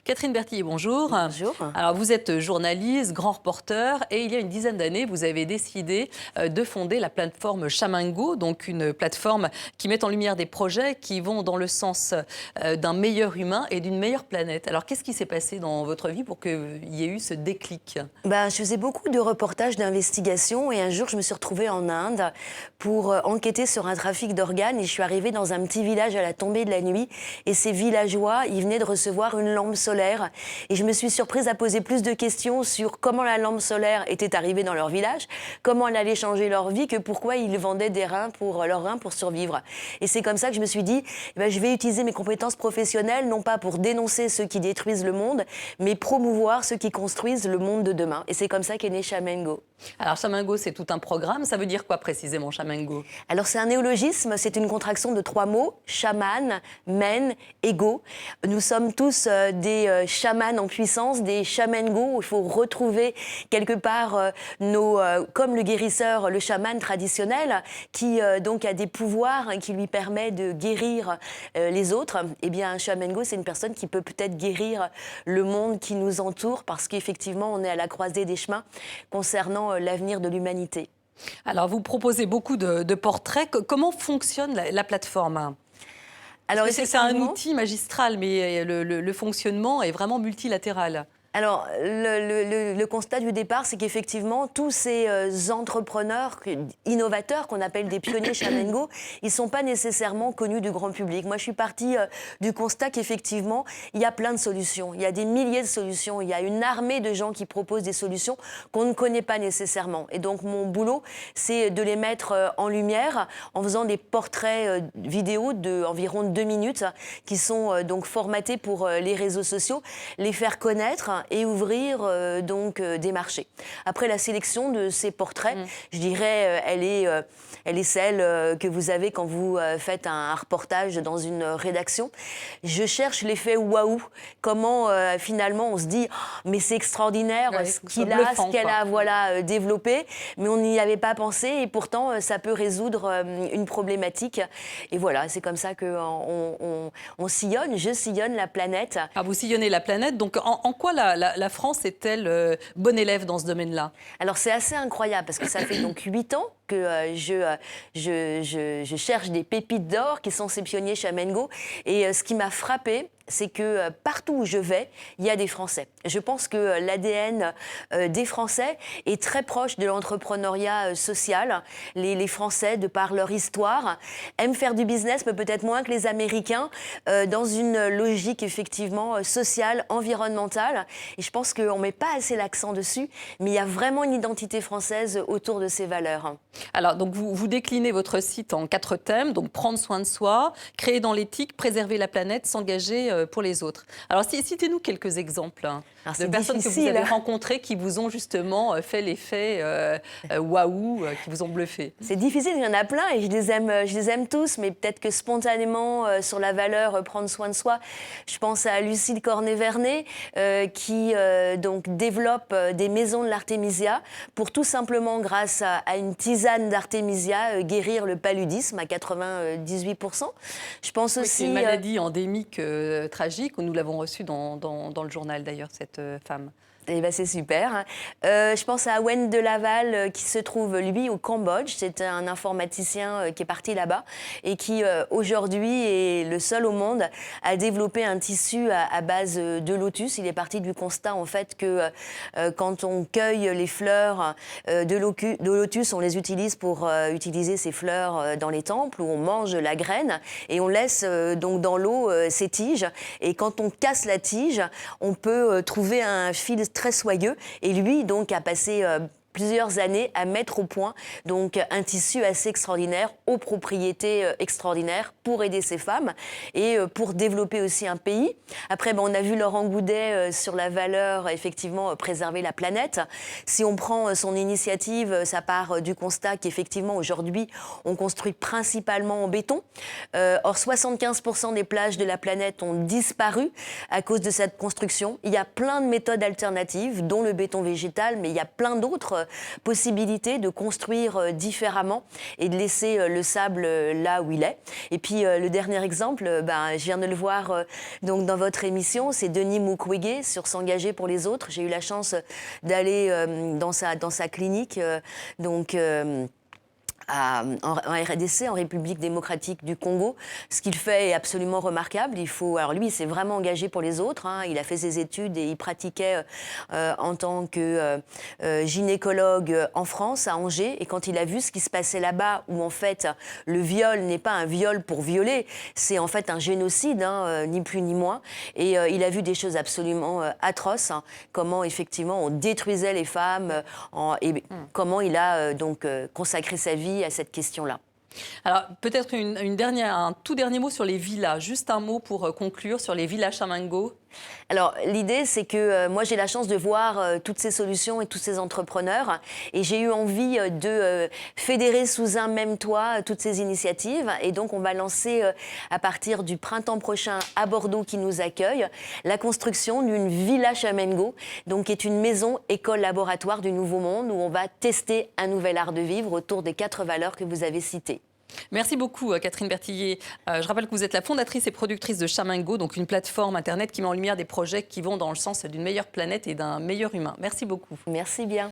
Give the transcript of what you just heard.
Catherine Berthier, bonjour. Bonjour. Alors, vous êtes journaliste, grand reporter, et il y a une dizaine d'années, vous avez décidé de fonder la plateforme Chamingo, donc une plateforme qui met en lumière des projets qui vont dans le sens d'un meilleur humain et d'une meilleure planète. Alors, qu'est-ce qui s'est passé dans votre vie pour qu'il y ait eu ce déclic? Je faisais beaucoup de reportages d'investigation et un jour, je me suis retrouvée en Inde pour enquêter sur un trafic d'organes et je suis arrivée dans un petit village à la tombée de la nuit et ces villageois, ils venaient de recevoir une lampe solaire et je me suis surprise à poser plus de questions sur comment la lampe solaire était arrivée dans leur village, comment elle allait changer leur vie, que pourquoi ils vendaient des reins pour leurs reins pour survivre. Et c'est comme ça que je me suis dit, je vais utiliser mes compétences professionnelles, non pas pour dénoncer ceux qui détruisent le monde, mais promouvoir ceux qui construisent le monde de demain. Et c'est comme ça qu'est né Chamingo. Alors, Chamingo, c'est tout un programme. Ça veut dire quoi précisément, Chamingo? Alors, c'est un néologisme, c'est une contraction de 3 mots, chaman, men, ego. Nous sommes tous des chamans en puissance, des chamango. Il faut retrouver quelque part comme le guérisseur, le chaman traditionnel, qui donc a des pouvoirs qui lui permet de guérir les autres. Eh bien, un chamango, c'est une personne qui peut peut-être guérir le monde qui nous entoure, parce qu'effectivement, on est à la croisée des chemins concernant l'avenir de l'humanité. Alors, vous proposez beaucoup de portraits. Comment fonctionne la plateforme? Alors, c'est un outil magistral, mais le fonctionnement est vraiment multilatéral. Alors, le constat du départ, c'est qu'effectivement, tous ces entrepreneurs innovateurs qu'on appelle des pionniers Chamingo, ils ne sont pas nécessairement connus du grand public. Moi, je suis partie du constat qu'effectivement, il y a plein de solutions. Il y a des milliers de solutions. Il y a une armée de gens qui proposent des solutions qu'on ne connaît pas nécessairement. Et donc, mon boulot, c'est de les mettre en lumière en faisant des portraits vidéo d'environ 2 minutes qui sont donc formatés pour les réseaux sociaux, les faire connaître et ouvrir des marchés. Après, la sélection de ces portraits, je dirais, elle est celle que vous avez quand vous faites un reportage dans une rédaction. Je cherche l'effet waouh. Comment finalement on se dit mais c'est extraordinaire ce qu'il a, ce qu'elle a développé, mais on n'y avait pas pensé et pourtant ça peut résoudre une problématique. Et voilà, c'est comme ça qu'on sillonne, je sillonne la planète. Ah, vous sillonnez la planète, donc en quoi la France est-elle bonne élève dans ce domaine-là? Alors c'est assez incroyable parce que ça fait donc 8 ans que je cherche des pépites d'or qui sont ces pionniers Chamingo. Et ce qui m'a frappée, c'est que partout où je vais, il y a des Français. Je pense que l'ADN des Français est très proche de l'entrepreneuriat social. Les Français, de par leur histoire, aiment faire du business, mais peut-être moins que les Américains, dans une logique effectivement sociale, environnementale. Et je pense qu'on ne met pas assez l'accent dessus, mais il y a vraiment une identité française autour de ces valeurs. Alors, donc vous déclinez votre site en 4 thèmes, donc prendre soin de soi, créer dans l'éthique, préserver la planète, s'engager pour les autres. Alors, citez-nous quelques exemples de personnes que vous avez rencontrées qui vous ont justement fait l'effet waouh, qui vous ont bluffé. C'est difficile, il y en a plein et je les aime tous, mais peut-être que spontanément, sur la valeur prendre soin de soi, je pense à Lucille Cornet-Vernet qui donc développe des maisons de l'artémisia pour tout simplement, grâce à une tisane d'artémisia, guérir le paludisme à 98%. Je pense aussi... C'est une maladie endémique tragique, où nous l'avons reçue dans le journal d'ailleurs, cette femme. Eh ben c'est super. Je pense à Wen de Laval qui se trouve, lui, au Cambodge. C'est un informaticien qui est parti là-bas et qui, aujourd'hui, est le seul au monde à développer un tissu à base de lotus. Il est parti du constat, en fait, que quand on cueille les fleurs de lotus, on les utilise pour utiliser ces fleurs dans les temples où on mange la graine et on laisse donc dans l'eau ces tiges. Et quand on casse la tige, on peut trouver un fil très soyeux et lui donc a passé plusieurs années à mettre au point donc un tissu assez extraordinaire, aux propriétés extraordinaires pour aider ces femmes et pour développer aussi un pays. Après, on a vu Laurent Goudet sur la valeur, effectivement, préserver la planète. Si on prend son initiative, ça part du constat qu'effectivement, aujourd'hui, on construit principalement en béton. Or, 75% des plages de la planète ont disparu à cause de cette construction. Il y a plein de méthodes alternatives, dont le béton végétal, mais il y a plein d'autres possibilité de construire différemment et de laisser le sable là où il est. Et puis le dernier exemple, je viens de le voir donc dans votre émission, c'est Denis Mukwege sur S'engager pour les autres. J'ai eu la chance d'aller dans sa clinique, en RDC, en République démocratique du Congo. Ce qu'il fait est absolument remarquable. Alors lui, il s'est vraiment engagé pour les autres. Il a fait ses études et il pratiquait en tant que gynécologue en France, à Angers. Et quand il a vu ce qui se passait là-bas, où en fait le viol n'est pas un viol pour violer, c'est en fait un génocide, ni plus ni moins. Et il a vu des choses absolument atroces, comment effectivement on détruisait les femmes, et comment il a consacré sa vie à cette question-là. Alors, peut-être un tout dernier mot sur les villas. Juste un mot pour conclure sur les villas Chamango. Alors, l'idée, c'est que moi, j'ai la chance de voir toutes ces solutions et tous ces entrepreneurs. Et j'ai eu envie de fédérer sous un même toit toutes ces initiatives. Et donc, on va lancer, à partir du printemps prochain, à Bordeaux, qui nous accueille, la construction d'une Villa Chamango, donc qui est une maison école-laboratoire du Nouveau Monde, où on va tester un nouvel art de vivre autour des 4 valeurs que vous avez citées. Merci beaucoup, Catherine Berthillier. Je rappelle que vous êtes la fondatrice et productrice de Chamango, donc une plateforme Internet qui met en lumière des projets qui vont dans le sens d'une meilleure planète et d'un meilleur humain. Merci beaucoup. Merci bien.